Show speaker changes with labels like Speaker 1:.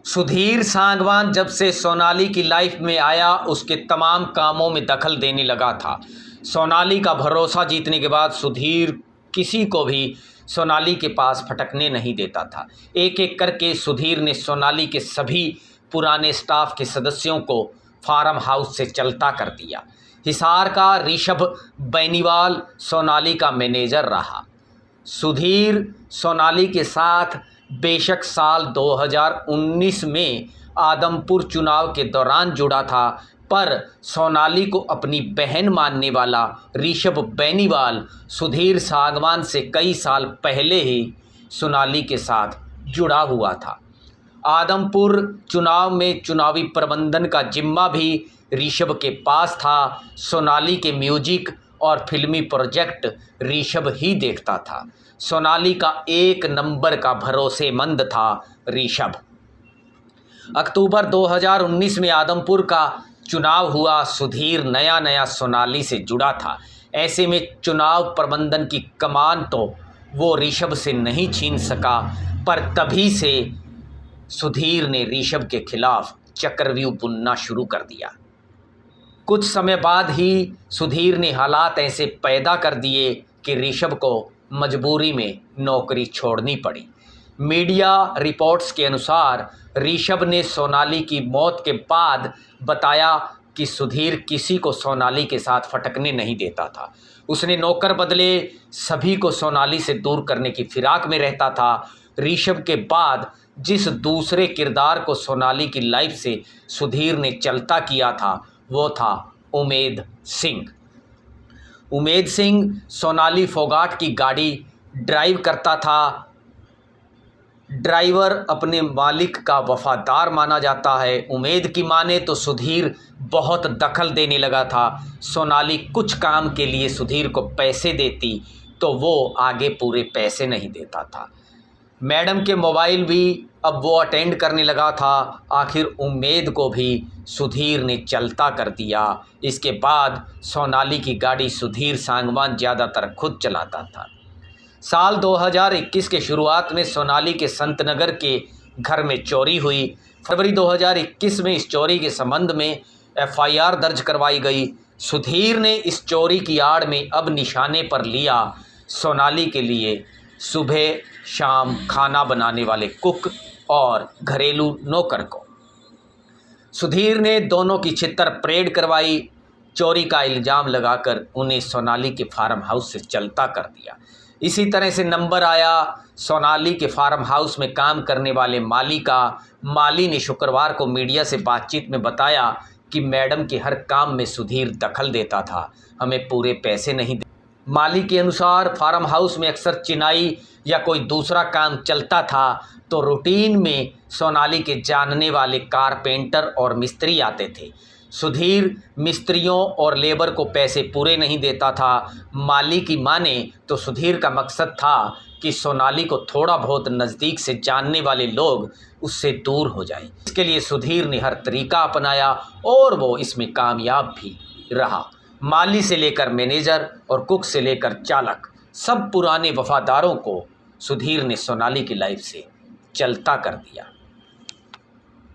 Speaker 1: सुधीर सांगवान जब से सोनाली की लाइफ में आया उसके तमाम कामों में दखल देने लगा था। सोनाली का भरोसा जीतने के बाद सुधीर किसी को भी सोनाली के पास फटकने नहीं देता था। एक एक करके सुधीर ने सोनाली के सभी पुराने स्टाफ के सदस्यों को फार्म हाउस से चलता कर दिया। हिसार का ऋषभ बेनीवाल सोनाली का मैनेजर रहा। सुधीर सोनाली के साथ बेशक साल 2019 में आदमपुर चुनाव के दौरान जुड़ा था, पर सोनाली को अपनी बहन मानने वाला ऋषभ बेनीवाल सुधीर सांगवान से कई साल पहले ही सोनाली के साथ जुड़ा हुआ था। आदमपुर चुनाव में चुनावी प्रबंधन का जिम्मा भी ऋषभ के पास था। सोनाली के म्यूजिक और फिल्मी प्रोजेक्ट ऋषभ ही देखता था। सोनाली का एक नंबर का भरोसेमंद था ऋषभ। अक्टूबर 2019 में आदमपुर का चुनाव हुआ। सुधीर नया नया सोनाली से जुड़ा था। ऐसे में चुनाव प्रबंधन की कमान तो वो ऋषभ से नहीं छीन सका, पर तभी से सुधीर ने ऋषभ के खिलाफ चक्रव्यूह बुनना शुरू कर दिया। कुछ समय बाद ही सुधीर ने हालात ऐसे पैदा कर दिए कि ऋषभ को मजबूरी में नौकरी छोड़नी पड़ी। मीडिया रिपोर्ट्स के अनुसार ऋषभ ने सोनाली की मौत के बाद बताया कि सुधीर किसी को सोनाली के साथ फटकने नहीं देता था। उसने नौकर बदले, सभी को सोनाली से दूर करने की फिराक में रहता था। ऋषभ के बाद जिस दूसरे किरदार को सोनाली की लाइफ से सुधीर ने चलता किया था वो था उमेद सिंह। उमेद सिंह सोनाली फोगाट की गाड़ी ड्राइव करता था। ड्राइवर अपने मालिक का वफादार माना जाता है। उमेद की माने तो सुधीर बहुत दखल देने लगा था। सोनाली कुछ काम के लिए सुधीर को पैसे देती तो वो आगे पूरे पैसे नहीं देता था। मैडम के मोबाइल भी अब वो अटेंड करने लगा था। आखिर उमेद को भी सुधीर ने चलता कर दिया। इसके बाद सोनाली की गाड़ी सुधीर सांगवान ज़्यादातर खुद चलाता था। साल 2021 के शुरुआत में सोनाली के संतनगर के घर में चोरी हुई। फरवरी 2021 में इस चोरी के संबंध में एफआईआर दर्ज करवाई गई। सुधीर ने इस चोरी की आड़ में अब निशाने पर लिया सोनाली के लिए सुबह शाम खाना बनाने वाले कुक और घरेलू नौकर को। सुधीर ने दोनों की छितर परेड करवाई। चोरी का इल्ज़ाम लगाकर उन्हें सोनाली के फार्म हाउस से चलता कर दिया। इसी तरह से नंबर आया सोनाली के फार्म हाउस में काम करने वाले माली का। माली ने शुक्रवार को मीडिया से बातचीत में बताया कि मैडम के हर काम में सुधीर दखल देता था, हमें पूरे पैसे नहीं दे। माली के अनुसार फार्म हाउस में अक्सर चिनाई या कोई दूसरा काम चलता था तो रूटीन में सोनाली के जानने वाले कारपेंटर और मिस्त्री आते थे। सुधीर मिस्त्रियों और लेबर को पैसे पूरे नहीं देता था। माली की माने तो सुधीर का मकसद था कि सोनाली को थोड़ा बहुत नज़दीक से जानने वाले लोग उससे दूर हो जाएं। इसके लिए सुधीर ने हर तरीका अपनाया और वो इसमें कामयाब भी रहा। माली से लेकर मैनेजर और कुक से लेकर चालक, सब पुराने वफादारों को सुधीर ने सोनाली की लाइफ से चलता कर दिया।